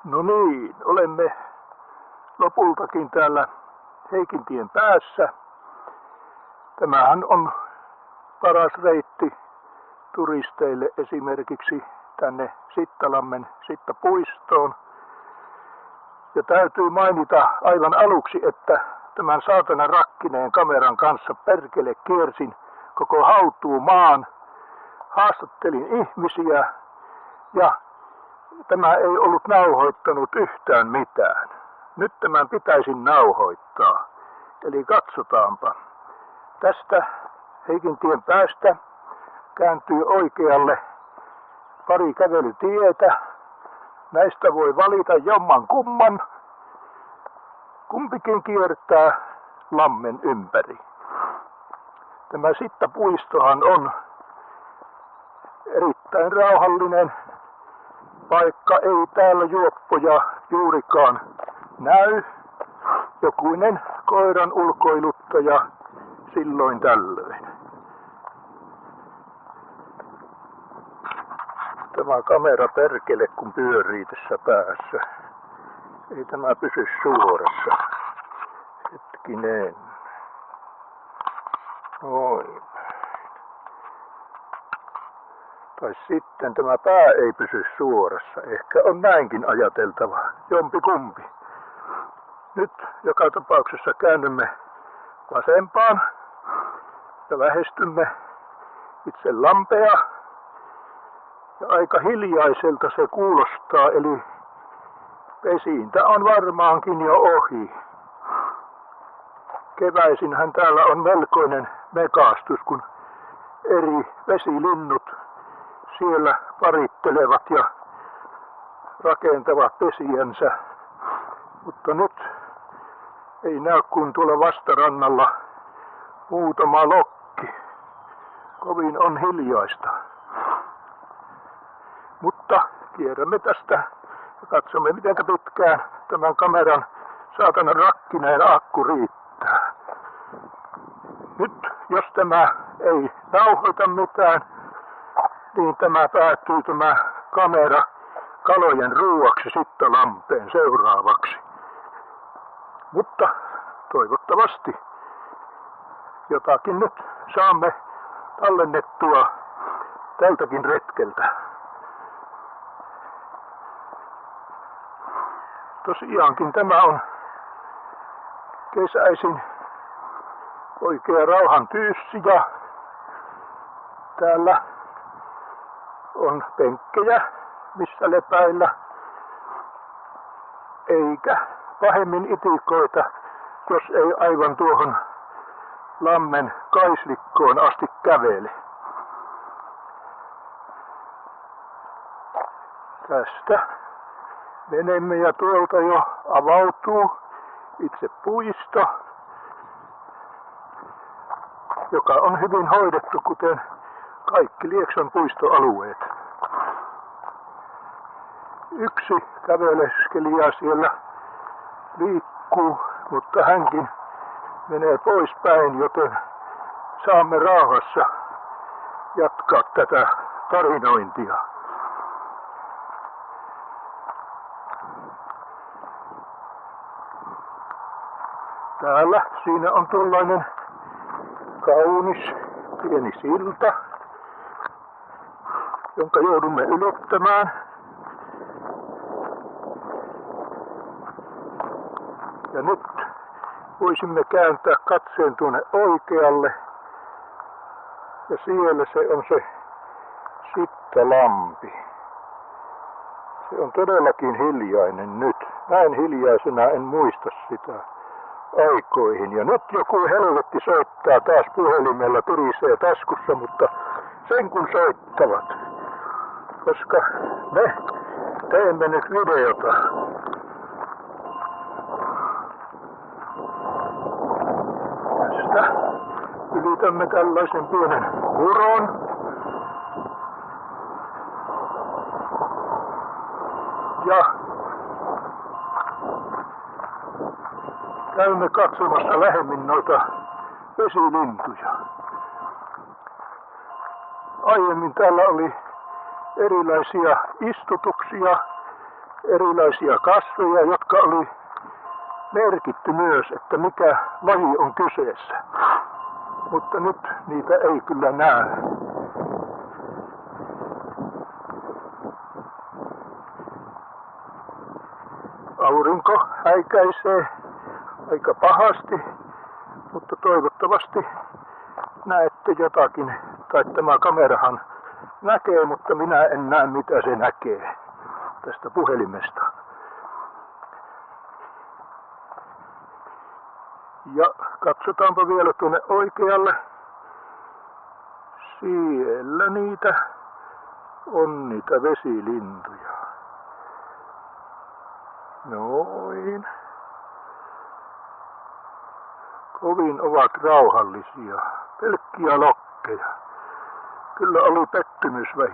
No niin, olemme lopultakin täällä Heikintien päässä. Tämähän on paras reitti turisteille esimerkiksi tänne Sittalammen Sittapuistoon. Ja täytyy mainita aivan aluksi, että tämän saatanan rakkineen kameran kanssa perkele kiersin koko Hautuumaan. Haastattelin ihmisiä ja tämä ei ollut nauhoittanut yhtään mitään. Nyt tämän pitäisi nauhoittaa. Eli katsotaanpa. Tästä Heikintien päästä kääntyy oikealle pari kävelytietä. Näistä voi valita jomman kumman. Kumpikin kiertää lammen ympäri. Tämä Sittapuistohan on erittäin rauhallinen paikka. Ei täällä juoppoja juurikaan näy. Jokuinen koiran ulkoiluttaja silloin tällöin. Tämä kamera perkele kun pyörii tässä päässä. Ei tämä pysy suorassa. Hetkinen. Noin. Tai sitten tämä pää ei pysy suorassa. Ehkä on näinkin ajateltava. Jompi kumpi. Nyt joka tapauksessa käännymme vasempaan ja lähestymme itse lampea. Ja aika hiljaiselta se kuulostaa, eli pesintä on varmaankin jo ohi. Keväisinhän täällä on melkoinen mekaastus, kun eri vesilinnut siellä parittelevat ja rakentavat pesiänsä. Mutta nyt ei näy kuin tuolla vastarannalla muutama lokki. Kovin on hiljaista. Mutta kierrämme tästä ja katsomme miten pitkään tämän kameran saatanan rakkineen akku riittää. Nyt jos tämä ei nauhoita mitään, niin tämä päättyy tämä kamera kalojen ruuaksi Sittalampeen seuraavaksi. Mutta toivottavasti jotakin nyt saamme tallennettua tältäkin retkeltä. Tosiaankin tämä on kesäisin oikea rauhan tyyssi ja täällä on penkkejä, missä lepäillä, eikä pahemmin itikoita, jos ei aivan tuohon lammen kaislikkoon asti kävele. Tästä menemme ja tuolta jo avautuu itse puisto, joka on hyvin hoidettu, kuten kaikki Lieksan puistoalueet. Yksi käveleskelija siellä liikkuu, mutta hänkin menee poispäin, joten saamme rauhassa jatkaa tätä tarinointia. Täällä siinä on tuollainen kaunis pieni silta, jonka joudumme ylittämään. Ja nyt voisimme kääntää katseen tuonne oikealle. Ja siellä se on se Sittalampi. Se on todellakin hiljainen nyt. Näin hiljaisena en muista sitä aikoihin. Ja nyt joku helvetti soittaa taas puhelimella, tirisee taskussa, mutta sen kun soittavat. Koska me teemme nyt videota. Tästä ylitämme tällaisen pienen muron. Ja käymme katsomassa lähemmin noita vesilintuja. Aiemmin täällä oli erilaisia istutuksia erilaisia kasveja, jotka oli merkitty myös, että mikä laji on kyseessä. Mutta nyt niitä ei kyllä näe. Aurinko häikäisee aika pahasti, mutta toivottavasti näette jotakin, tai tämä kamerahan näkee, mutta minä en näe mitä se näkee tästä puhelimesta. Ja katsotaanpa vielä tuonne oikealle. Siellä niitä on niitä vesilintuja. Noin. Kovin ovat rauhallisia. Pelkkiä lokkeja. Kyllä oli pettymys vai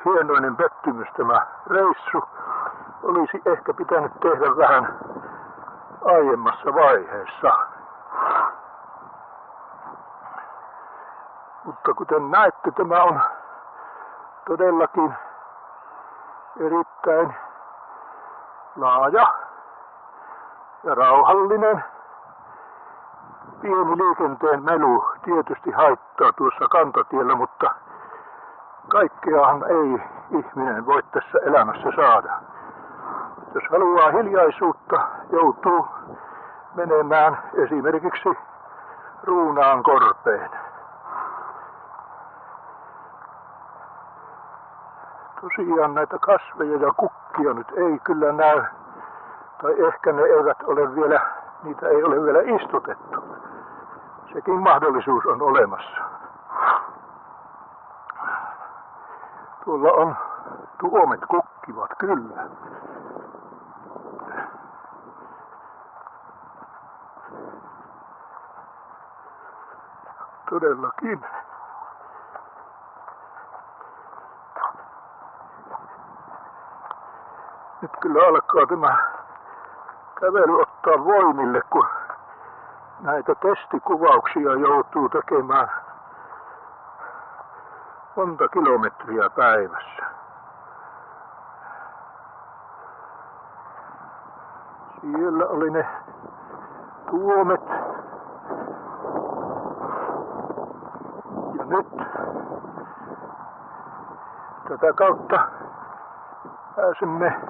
hienoinen pettymys tämä reissu. Olisi ehkä pitänyt tehdä vähän aiemmassa vaiheessa. Mutta kuten näette, tämä on todellakin erittäin laaja ja rauhallinen. Pieni liikenteen melu tietysti haittaa tuossa kantatiellä, mutta kaikkeahan ei ihminen voi tässä elämässä saada. Jos haluaa hiljaisuutta, joutuu menemään esimerkiksi Ruunaan korpeen. Tosiaan näitä kasveja ja kukkia nyt ei kyllä näy, tai ehkä ne eivät ole vielä, niitä ei ole vielä istutettu. Sekin mahdollisuus on olemassa. Tuolla on tuomet kukkivat kyllä. Todellakin. Nyt kyllä alkaa tämä kävely ottaa voimille, kun näitä testikuvauksia joutuu tekemään monta kilometriä päivässä. Siellä oli ne tuomet. Ja nyt tätä kautta pääsemme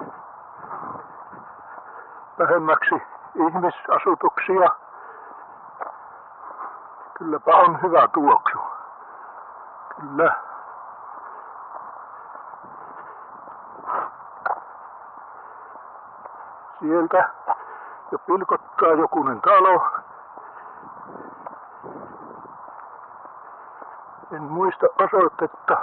vähemmäksi ihmisasutuksia. Kylläpä on hyvä tuoksu. Kyllä. Sieltä jo pilkottaa jokunen talo. En muista osoitetta.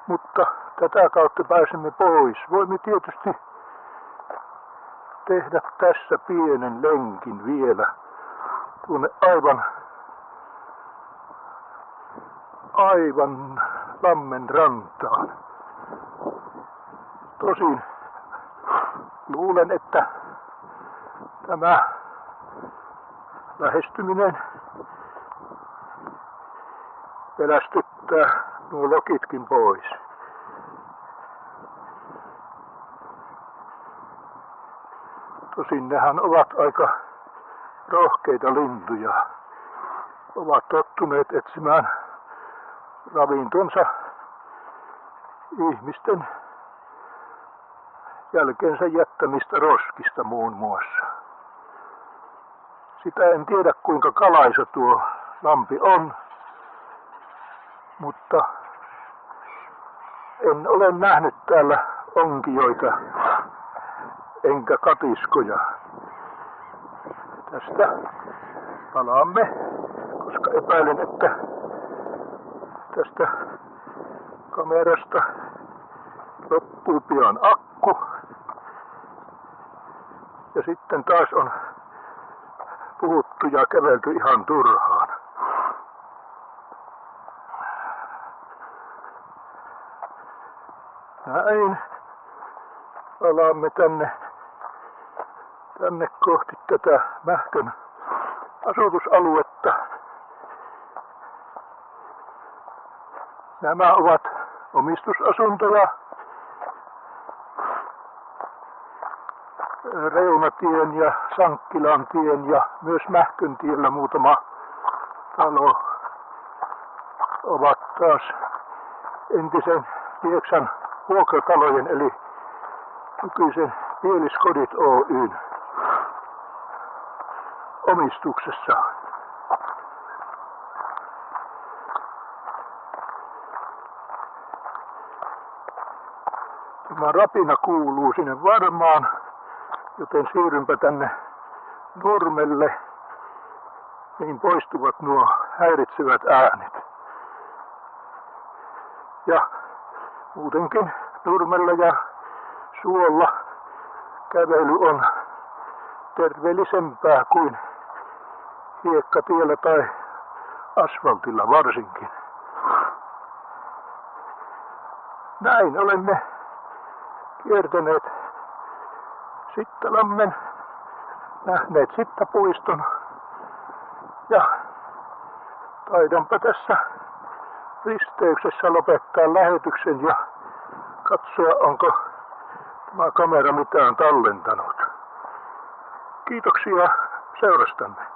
Mutta tätä kautta pääsemme pois. Voimme tietysti tehdä tässä pienen lenkin vielä tuonne aivan lammen rantaan. Tosin luulen, että tämä lähestyminen pelästyttää nuo lokitkin pois. Tosin nehän ovat aika rohkeita lintuja. Ovat tottuneet etsimään ravintonsa ihmisten jälkeensä jättämistä roskista muun muassa. Sitä en tiedä kuinka kalaisa tuo lampi on, mutta en ole nähnyt täällä onkijoita enkä katiskoja. Tästä palaamme, koska epäilen, että tästä kamerasta loppuu pian akku. Ja sitten taas on puhuttu ja kävelty ihan turhaan. Näin. Palaamme tänne kohti tätä Mähkön asutusaluetta. Nämä ovat omistusasuntoja Reunatien ja Sankkilantien ja myös Mähköntiellä muutama talo ovat taas entisen Lieksan vuokratalojen eli nykyisen Pieliskodit Oyn omistuksessa. Tämä rapina kuuluu sinne varmaan, joten siirrynpä tänne nurmelle, niin poistuvat nuo häiritsevät äänet. Ja muutenkin nurmella ja suolla kävely on terveellisempää kuin hiekkatiellä tai asfaltilla varsinkin. Näin olemme kiertäneet Sittalammen, nähneet Sittapuiston ja taidanpa tässä risteyksessä lopettaa lähetyksen ja katsoa, onko tämä kamera mitään tallentanut. Kiitoksia seurastanne.